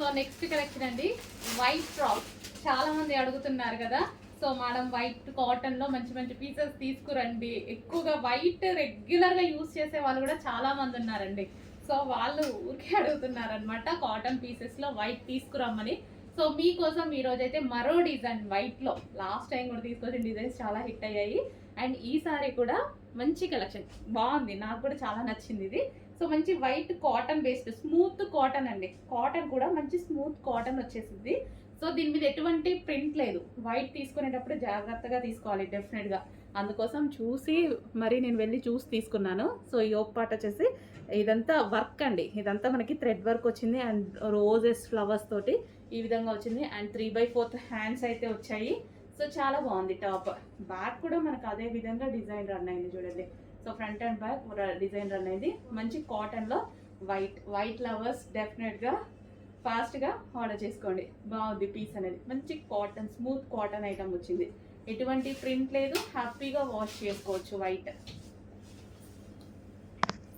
So next collection అండి, white frock. చాలా మంది అడుగుతున్నారు కదా, సో మేడం వైట్ కాటన్ లో మంచి మంచి పీసెస్ తీసుకురండి. ఎక్కువగా వైట్ రెగ్యులర్ గా యూస్ చేసే వాళ్ళు కూడా చాలా మంది ఉన్నారండి. సో వాళ్ళు ఊరికే అడుగుతున్నారు అనమాట, కాటన్ పీసెస్ లో వైట్ తీసుకురమ్మని. సో మీకోసం ఈ రోజైతే మరో డిజైన్ వైట్ లో, లాస్ట్ టైం కూడా తీసుకొచ్చిన డిజైన్స్ చాలా హిట్ అయ్యాయి. అండ్ ఈసారి కూడా మంచి కలెక్షన్ బాగుంది, నాకు కూడా చాలా నచ్చింది ఇది. సో మంచి white cotton based smooth cotton అండి, కాటన్ కూడా మంచి స్మూత్ కాటన్ వచ్చేసింది. సో దీని మీద ఎటువంటి ప్రింట్ లేదు. వైట్ తీసుకునేటప్పుడు జాగ్రత్తగా తీసుకోవాలి డెఫినెట్గా, అందుకోసం చూసి మరి నేను వెళ్ళి చూసి తీసుకున్నాను. సో ఈ పార్ట్ వచ్చేసి ఇదంతా వర్క్ అండి, ఇదంతా మనకి థ్రెడ్ వర్క్ వచ్చింది అండ్ రోజెస్ ఫ్లవర్స్ తోటి ఈ విధంగా వచ్చింది. అండ్ 3/4 హ్యాండ్స్ అయితే వచ్చాయి. సో చాలా బాగుంది టాప్. బ్యాక్ కూడా మనకు అదే విధంగా డిజైన్ రన్ అయింది చూడండి. So front and back design run అయింది. మంచి కాటన్లో వైట్ లవర్స్ డెఫినెట్గా ఫాస్ట్గా ఆర్డర్ చేసుకోండి. బాగుంది పీస్ అనేది, మంచి కాటన్ స్మూత్ కాటన్ ఐటమ్ వచ్చింది. ఎటువంటి ప్రింట్ లేదు, హ్యాపీగా వాష్ చేసుకోవచ్చు వైట్.